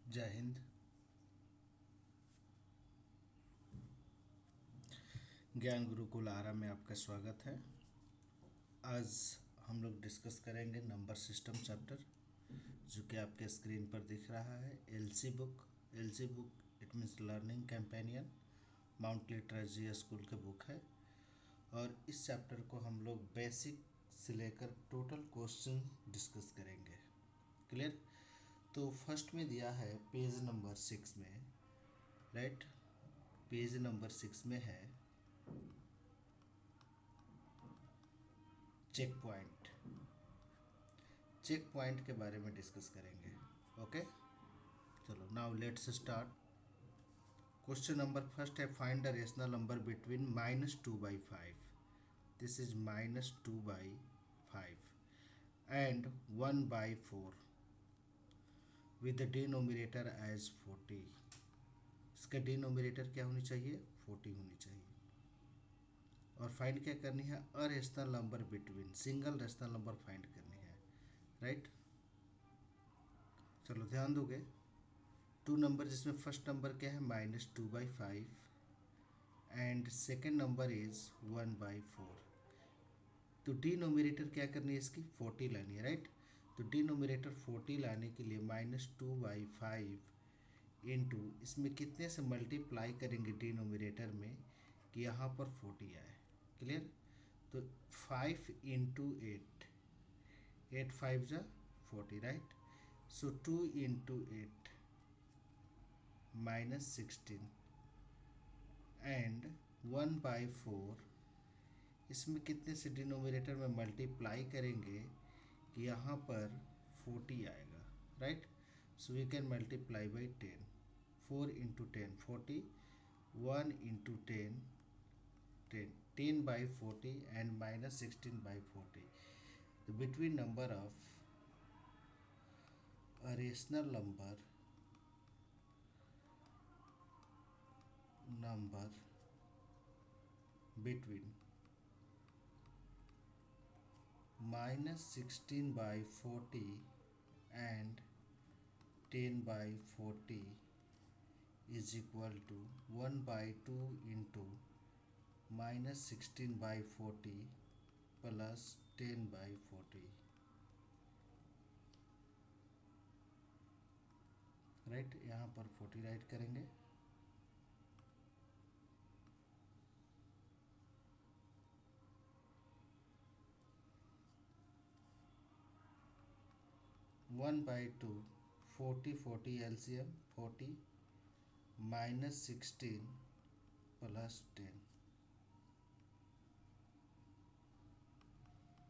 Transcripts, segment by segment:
जय हिंद। ज्ञान गुरुकुल आरा में आपका स्वागत है। आज हम लोग डिस्कस करेंगे नंबर सिस्टम चैप्टर, जो कि आपके स्क्रीन पर दिख रहा है। LC book. LC book it means learning companion, mount literacy school की बुक है। और इस चैप्टर को हम लोग बेसिक से लेकर टोटल क्वेश्चन डिस्कस करेंगे। क्लियर? तो फर्स्ट में दिया है पेज नंबर 6 में, राइट। पेज नंबर 6 में है चेक पॉइंट। चेक पॉइंट के बारे में डिस्कस करेंगे। ओके, चलो now let's start. Question number first है, find the rational number between -2/5, this is -2/5 and 1/4 with the denominator as 40। इसका डिनोमिनेटर क्या होनी चाहिए? 40 होनी चाहिए। और फाइंड क्या करनी है? Irrational number between, single rational number find करनी है, राइट। चलो ध्यान दोगे, टू नंबर जिसमें फर्स्ट नंबर क्या है? -2/5 एंड सेकेंड नंबर इज 1/4। तो डिनोमिनेटर क्या करनी है? इसकी 40 लानी है, राइट। तो डिनोमिनेटर 40 लाने के लिए -2/5 इंटू इसमें कितने से मल्टीप्लाई करेंगे डिनोमिनेटर में कि यहाँ पर 40 आए। क्लियर? तो 5 इंटू 8, 8 5 जा 40, राइट। सो 2 इंटू 8 -16 एंड 1/4, इसमें कितने से डिनोमिनेटर में मल्टीप्लाई करेंगे कि यहाँ पर 40 आएगा, right. So we can multiply by 10, 4 into 10 40, 1 into 10 10, 10/40 and -16/40। The between number of a rational number between -16/40 and 10/40 is equal to 1/2 into -16/40 plus 10/40, right. यहाँ पर 40 राइट करेंगे। 1/2, 40 40 LCM 40 -16 plus 10,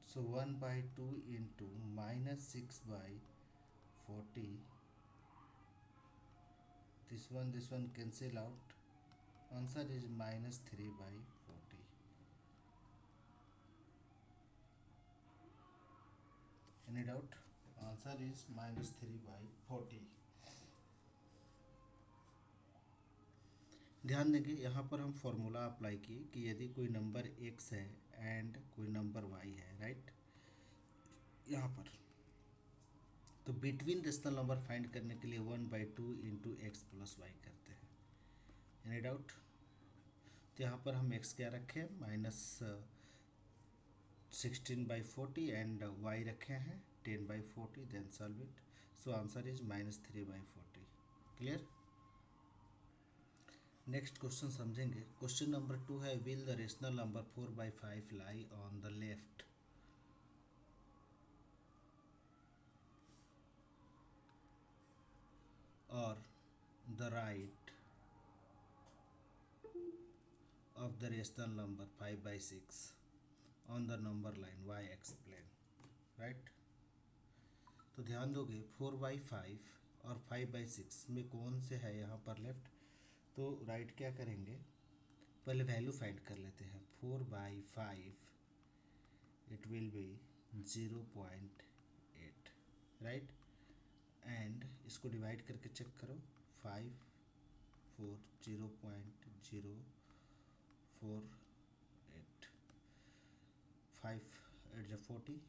so 1/2 into -6/40, this one cancel out, answer is -3/40. Any doubt? Answer is -3/40। ध्यान देंगे, यहाँ पर हम formula apply किए कि यदि कोई नंबर x है एंड कोई नंबर y है, राइट। यहाँ पर तो बिटवीन रेशनल नंबर फाइंड करने के लिए 1/2 इंटू एक्स प्लस वाई करते हैं। Any doubt? तो यहाँ पर हम x क्या रखे हैं? -16/40 एंड y रखे हैं 10/40, then solve it. So answer is -3/40। Clear? Next question समझेंगे। क्वेश्चन नंबर 2 है, will the rational number 4/5 lie on the left or the right of the rational number 5/6 on the number line y explain, right। तो ध्यान दोगे 4/5 और 5/6 में कौन से है यहाँ पर लेफ्ट? तो राइट क्या करेंगे? पहले वैल्यू फाइंड कर लेते हैं। 4/5 it will B 0.8, right. And इसको डिवाइड करके चेक करो, 5 4 0.048, 5 8 जा 40,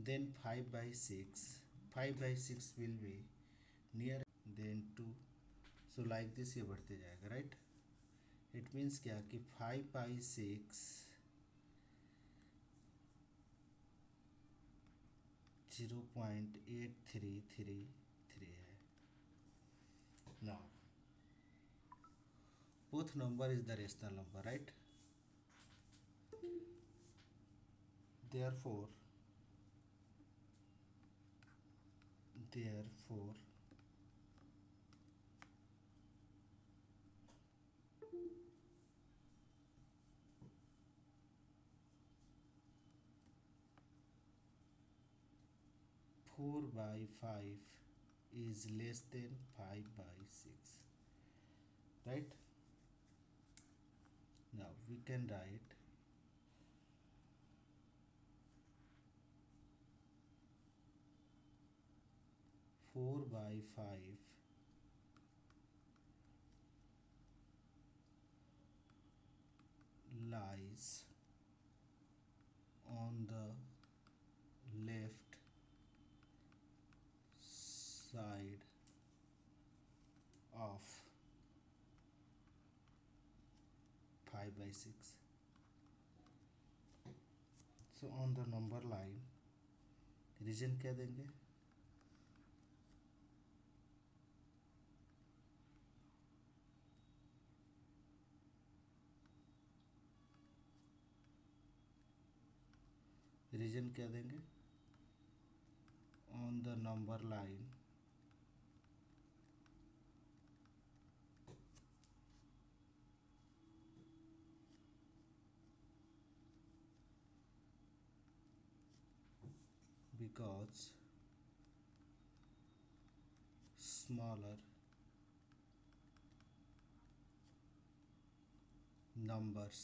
then 5/6 will be near then 2, so like this ये बढ़ते जाएगा, राइट। इट मीन्स क्या कि 5/6 0.8333 है। Now both number is the rational number, right? Therefore 4/5 is less than 5/6, right? Now we can write 4/5 lies on the left side of 5/6. So on the number line reason क्या देंगे? Reason क्या देंगे? On the number line because smaller numbers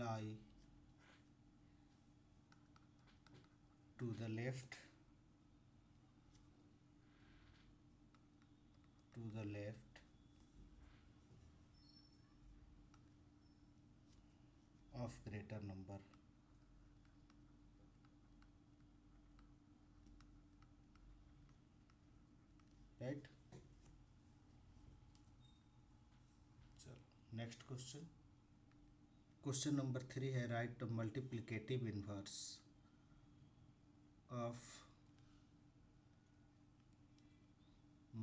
lie to the left of greater number, right? चलो next question. Question number 3 है right multiplicative inverse of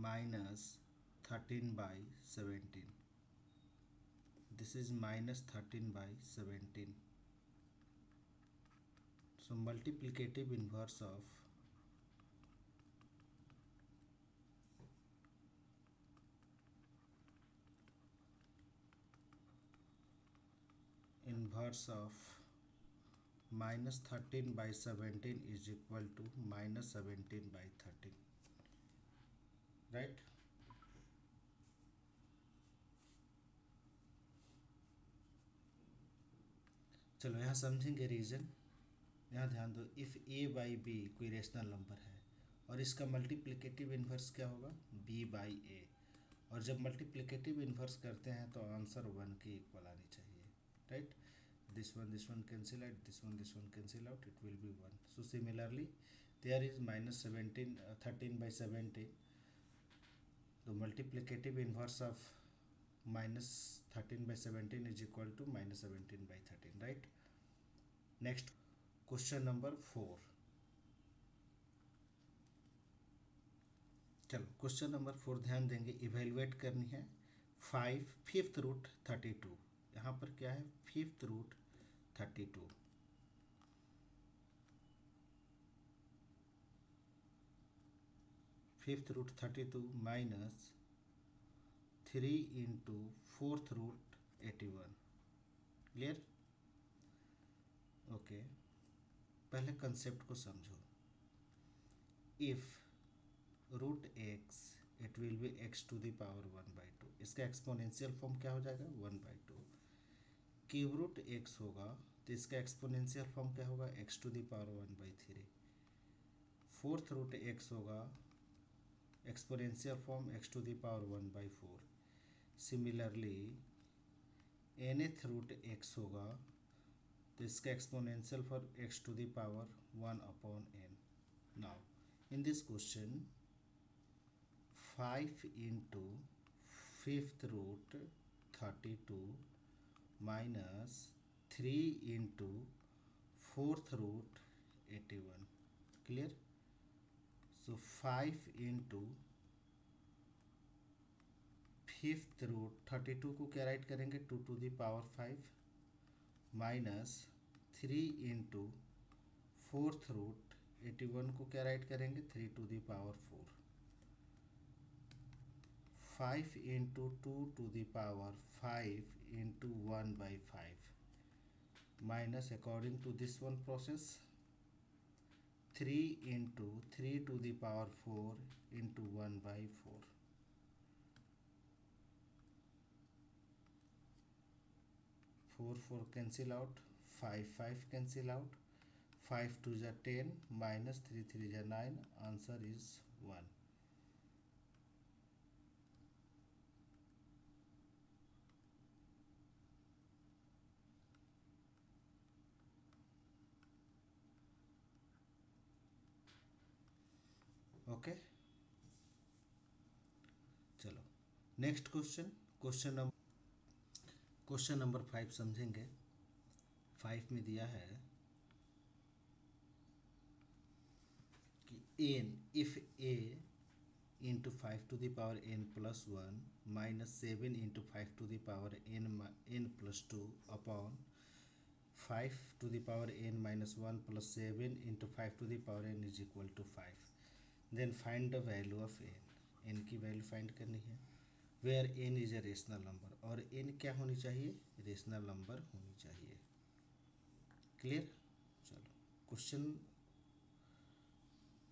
-13/17. This is -13/17. So multiplicative inverse of -13/17 is equal to -17/13, right? चलो यहाँ समझेंगे reason. यहाँ ध्यान दो, if a/b कोई rational number है और इसका मल्टीप्लिकेटिव इन्वर्स क्या होगा? b/a। और जब मल्टीप्लिकेटिव इन्वर्स करते हैं तो आंसर 1 के इक्वल आनी चाहिए, right? this one cancel out, this one cancel out, it will be 1. So similarly there is -17 13/17. The multiplicative inverse of -13/17 is equal to -17/13, right? Next question number 4। चलो question number 4 ध्यान देंगे, evaluate करनी है 5/5 root 32। यहाँ पर क्या है? 5th root 32। Fifth root 32 minus 3 into 4th root 81। Clear? Okay, पहले कंसेप्ट को समझो। If root x it will be x to the power 1/2। इसका एक्सपोनेंशियल फॉर्म क्या हो जाएगा? 1/2। क्यूब रूट एक्स होगा तो इसका एक्सपोनेंशियल फॉर्म क्या होगा? x to the power 1/3। 4th root x होगा, exponential form x to the power 1/4। Similarly nth root x होगा तो इसका exponential form x to the power 1/n। Now, in this question, 5 into fifth root 32 minus 3 into fourth root 81. Clear? So 5 into fifth root 32 को क्या write करेंगे 2⁵ minus 3 into fourth root 81 को क्या write करेंगे 3⁴ 5 into 2⁵ into 1/5 minus according to this one process 3 into 3⁴ into 1/4. 4 cancel out, 5 cancel out, 5 2 is 10 minus 3 3 is 9. Answer is 1. Okay, चलो next question number 5 समझेंगे। 5 में दिया है कि n if a into 5⁴n plus 1 minus 7 into 5⁴n plus 2 upon 5⁴n minus 1 plus 7 into 5⁴n is equal to 5. Then find the value of n. n की value find करनी है where n is a rational number, और n क्या होनी चाहिए rational number होनी चाहिए। Clear? चलो क्वेश्चन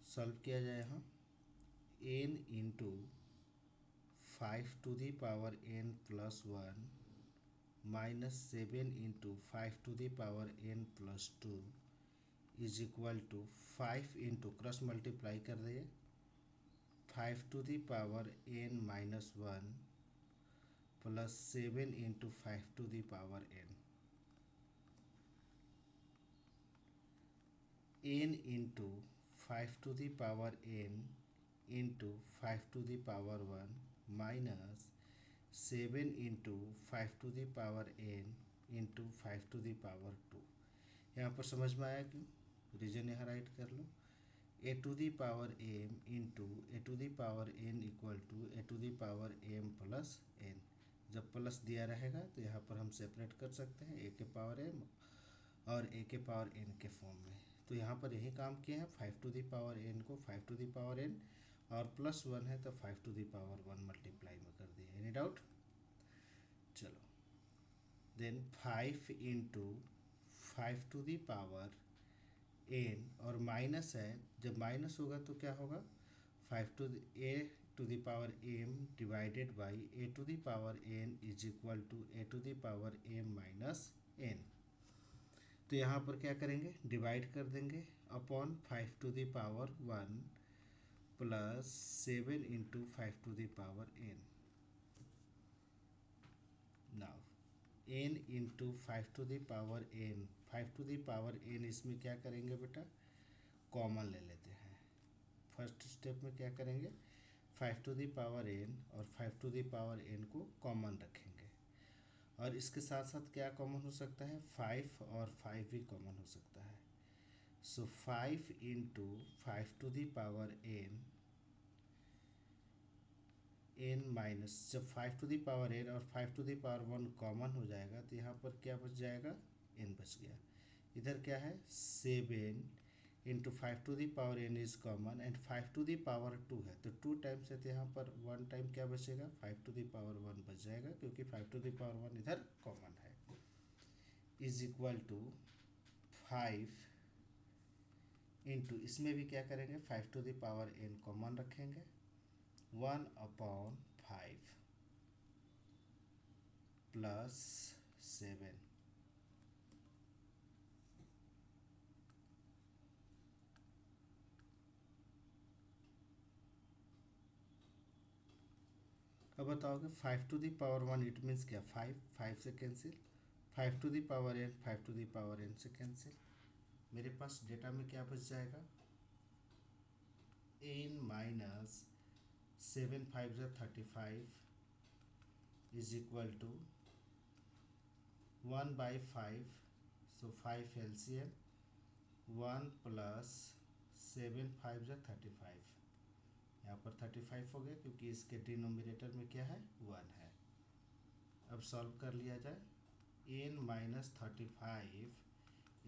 सॉल्व किया जाए। यहाँ n into 5⁴n plus 1 minus 7 into 5⁴n plus 2 is equal to 5 into cross multiply कर दिए 5⁴n minus 1 plus 7 into 5⁴n n into 5⁴n into 5⁴1 minus 7 into 5⁴n into 5⁴2। यहाँ पर समझ में आया क्यों? रीजन यहाँ राइट कर लो। a⁴m into a⁴n equal to a⁴m plus n। जब प्लस दिया रहेगा तो यहाँ पर हम सेपरेट कर सकते हैं a⁴m और a⁴n के फॉर्म में। तो यहाँ पर यही काम किए हैं 5⁴n को 5⁴n और प्लस 1 है तो 5⁴1 मल्टीप्लाई में कर दिए। Any doubt? चलो देन 5 इंटू 5⁴n और माइनस है, जब माइनस होगा तो क्या होगा 5⁴m divided by a⁴n is equal to a⁴m minus n। तो यहाँ पर क्या करेंगे डिवाइड कर देंगे upon 5⁴1 plus 7 into 5⁴n। Now n into 5⁴n इसमें क्या करेंगे बेटा कॉमन ले लेते हैं। फर्स्ट स्टेप में क्या करेंगे 5⁴n और 5⁴n को कॉमन रखेंगे, और इसके साथ साथ क्या कॉमन हो सकता है 5 और 5 भी कॉमन हो सकता है। सो 5 इंटू 5⁴n n माइनस, जब 5⁴n और 5⁴1 कॉमन हो जाएगा तो यहाँ पर क्या बच जाएगा n बच गया। इधर क्या है 7 into 5⁴n is common and 5⁴2 है तो 2 टाइम्स है तो यहाँ पर 1 टाइम क्या बचेगा 5⁴1 बच जाएगा क्योंकि 5⁴1 इधर कॉमन है। इज इक्वल टू 5 इंटू इसमें भी क्या करेंगे 5⁴n कॉमन रखेंगे 1/5 प्लस 7। अब बताओगे 5⁴1 इट मीन्स क्या 5 से कैंसिल, 5⁴n से कैंसिल। मेरे पास डेटा में क्या बच जाएगा एन माइनस 7 5 ज़ा 35 is equal to 1/5, so 5 LCM 1 plus 7 5 ज़ा 35, यहाँ पर 35 हो गया क्योंकि इसके डिनोमिनेटर में क्या है 1 है। अब सॉल्व कर लिया जाए। N minus 35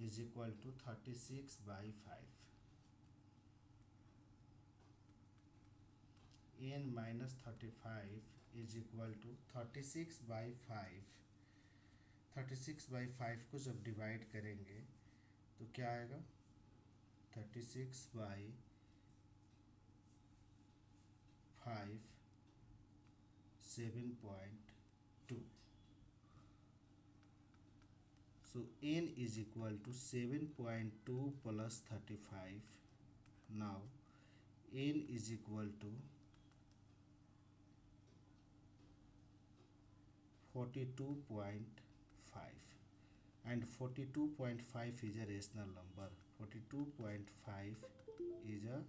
is equal to 36/5। N minus 35 is equal to 36/5। 36/5 को जब डिवाइड करेंगे तो क्या आएगा, 36/5 7.2। So n is equal to 7.2 plus 35. Now n is equal to 42.5, and 42.5 is a rational number. 42.5 is a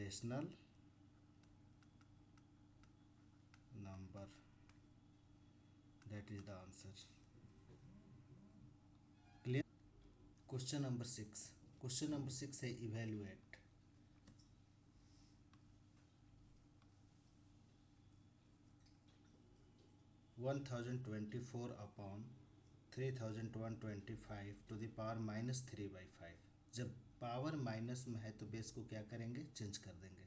rational number. That is the answer. Clear? Question number 6. Question number 6 है evaluate. 1024 upon 3125 to the power minus 3/5। जब power minus में है तो base को क्या करेंगे, change कर देंगे।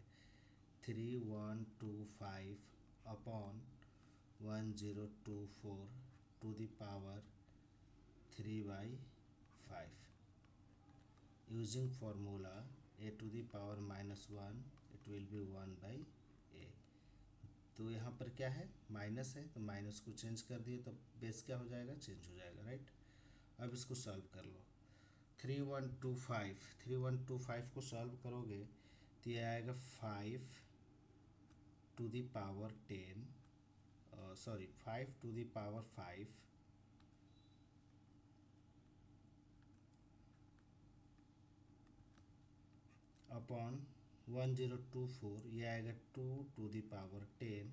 3125 upon 1024 to the power 3/5 using formula a to the power -1 it will be 1/a। तो यहाँ पर क्या है, माइनस है, तो माइनस को चेंज कर दिए तो बेस क्या हो जाएगा, चेंज हो जाएगा, राइट। अब इसको सॉल्व कर लो। 3125 को सॉल्व करोगे तो ये आएगा 5 to the power 10, sorry 5 to the power 5 upon 1024, ये आएगा 2 to the power 10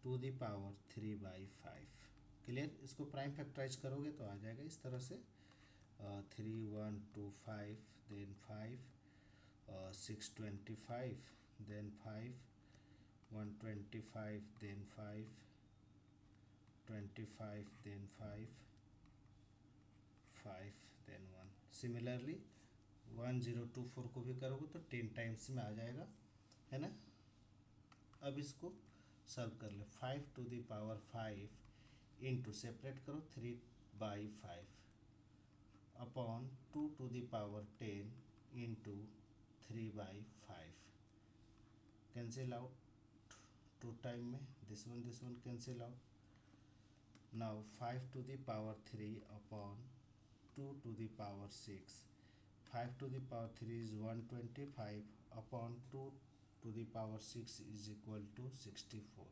to the power 3/5। Clear? इसको प्राइम फैक्टराइज करोगे तो आ जाएगा इस तरह से 3125 then 5 625 then 5 125 then 5 25 then 5 5 then 1। Similarly 1024 को भी करोगे तो 10 टाइम्स में आ जाएगा, है ना। अब इसको सॉल्व कर ले। 5 to the power 5 into, separate करो, 3/5 upon 2 to the power 10 into 3/5। Cancel out 2 time में, this one cancel out. Now 5 to the power 3 upon 2 to the power 6। 5 to the power 3 is 125 upon 2 to the power 6 is equal to 64.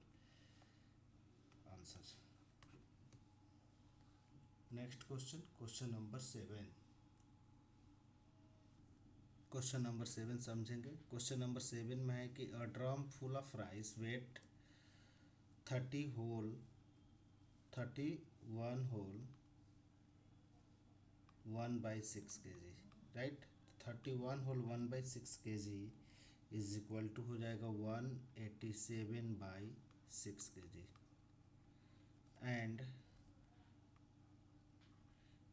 Answer. Next question, question number 7. Question number 7 समझेंगे। Question number 7 में है कि a drum full of rice weight 31 whole 1/6 kg, right. 31 whole 1/6 kg is equal to हो जाएगा 187/6 kg। And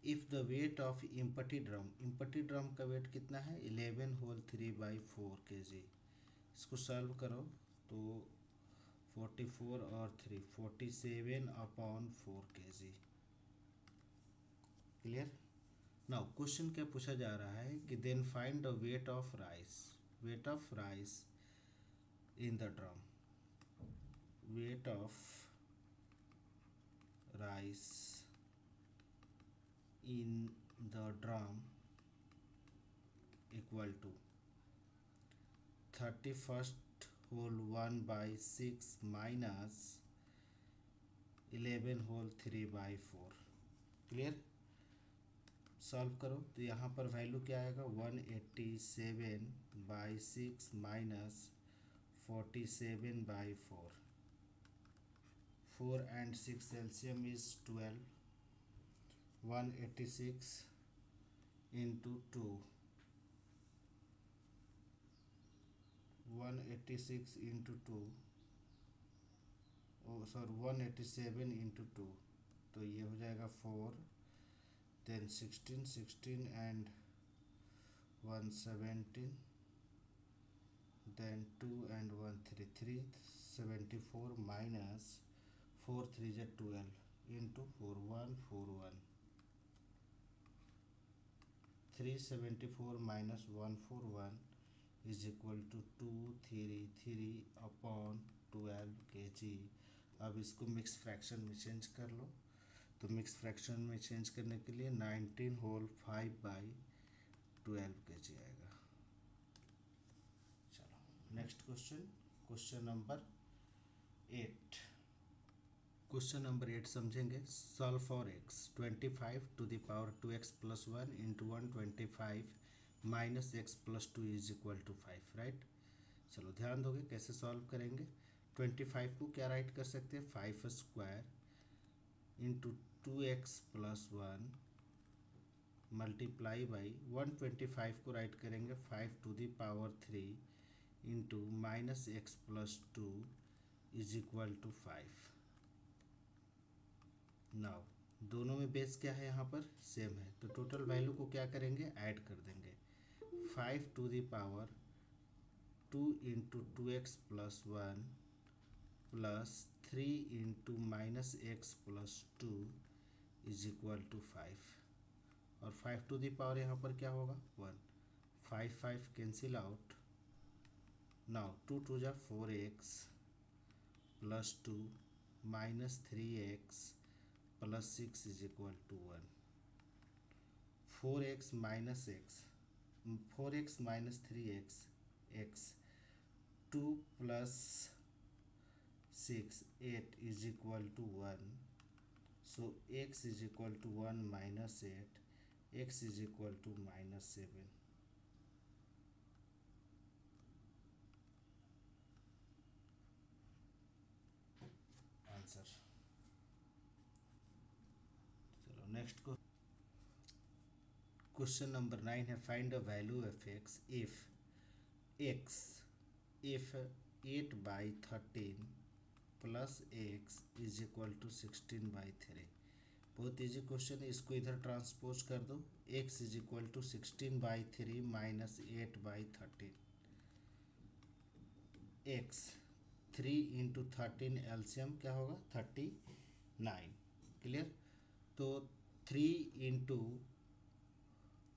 if the weight of empty drum का weight कितना है, 11 whole 3/4 kg। इसको सॉल्व करो तो 44 और 3 47/4 kg। क्लियर? नाउ क्वेश्चन क्या पूछा जा रहा है कि then find the weight of rice in the drum. Weight of rice in the drum equal to 31st whole 1/6 minus 11 whole 3/4। Clear? Solve करो तो यहाँ पर वैल्यू क्या आएगा, 187/6 by 6 minus 47 by 4. 4 and 6 LCM is 12. 186 into 2. 186 into 2, oh sorry 187 into 2, तो ये हो जाएगा 4, then 16 and 117, then 2 and 1 3 374 minus 4 3 is 12 into 4 141. 374 minus 141 is equal to 233 upon 12 kg. अब इसको मिक्स फ्रैक्शन में चेंज कर लो, तो मिक्स फ्रैक्शन में चेंज करने के लिए 19 होल 5 बाई 12 kg आएगा। चलो next question, question number 8। Question number 8 समझेंगे। Solve for x 25 to the power 2x plus 1 into 125 minus x plus 2 is equal to 5, right. चलो ध्यान दोगे कैसे सॉल्व करेंगे। 25 को क्या राइट कर सकते हैं, 5 square into 2x plus 1 multiply by 125 को राइट करेंगे 5 to the power 3 into minus x plus 2 is equal to 5। Now दोनों में बेस क्या है, यहाँ पर सेम है, तो टोटल वैल्यू को क्या करेंगे, ऐड कर देंगे। 5 to the power 2 into 2x plus 1 plus 3 into minus x plus 2 is equal to 5, और 5 टू द पावर यहाँ पर क्या होगा 1, 5 5 कैंसिल आउट। नाउ 2 2 जा 4x plus 2 minus 3x plus 6 is equal to 1। 4x minus x, 4x minus 3x x, 2 plus 6 8 is equal to 1। So x is equal to 1 minus 8, x is equal to minus 7। Answer. चलो next को question number 9 है, find the value of x if 8 by 13 plus x is equal to 16 by 3। बहुत easy question है, इसको इधर transpose कर दो, x is equal to 16 by 3 minus 8 by 13। x 3 into 13 एल्शियम क्या होगा 39, क्लियर। तो 3 इंटू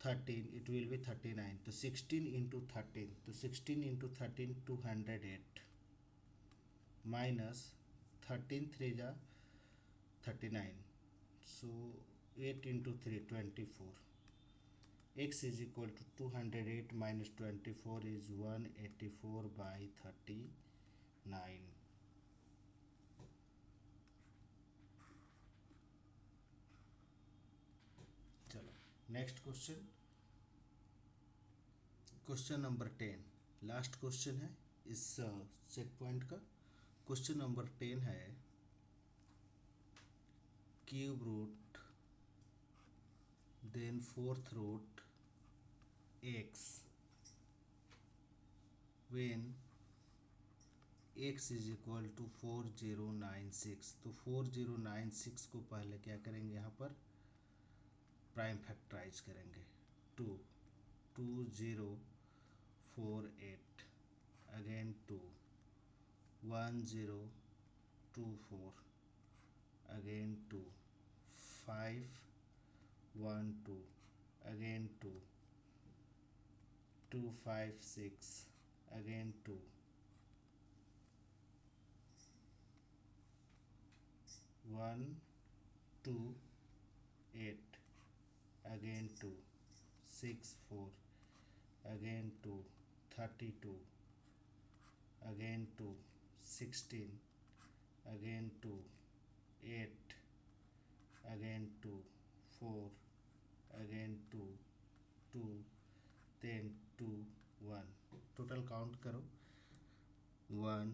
13 इट विल बी 39, तो 16 इंटू 13, तो 16 इंटू 13 208 माइनस 13 3 जा 39, so 8 into 3 24। x is equal to 208 minus 24 is 184 by 39। चलो next question, question number 10, last question है इस चेक पॉइंट का। क्वेश्चन नंबर 10 है, cube root then fourth root x when x is equal to 4096। तो 4096 को पहले क्या करेंगे, यहाँ पर प्राइम फैक्टराइज करेंगे। 2 2048 again 2 1024 again 2 512 again 2 256 again 2 128 again 2 64 again 2 32 again 2 16 again 2 8 again 2 4 again 2 2 then 2 1 total count करो, 1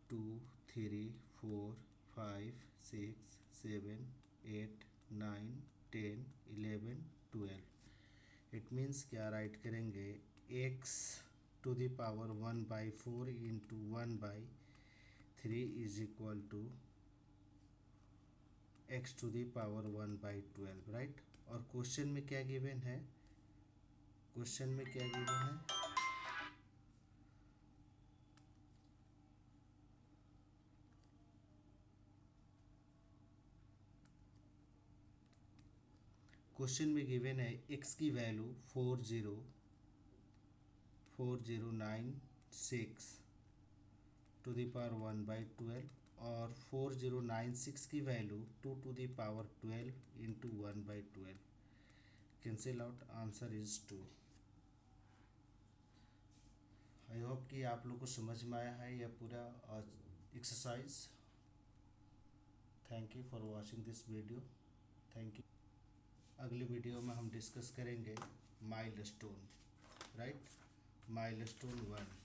2 3 4 5 6 7 8 9 10 11 12। इट मीन्स क्या राइट करेंगे, x to the power 1/4 into 1/3 is equal to x to the power 1/12, right. और question में क्या given है, question में क्या given है, क्वेश्चन में गिवन है एक्स की वैल्यू 4096 टू द पावर 1/12 और 4096 की value 2 to the power 12 into 1/12। Cancel out, answer is 2। I hope कि आप लोग को समझ में आया है यह पूरा exercise. Thank you for watching this video. Thank you. अगली वीडियो में हम डिस्कस करेंगे माइलस्टोन, राइट, माइलस्टोन 1।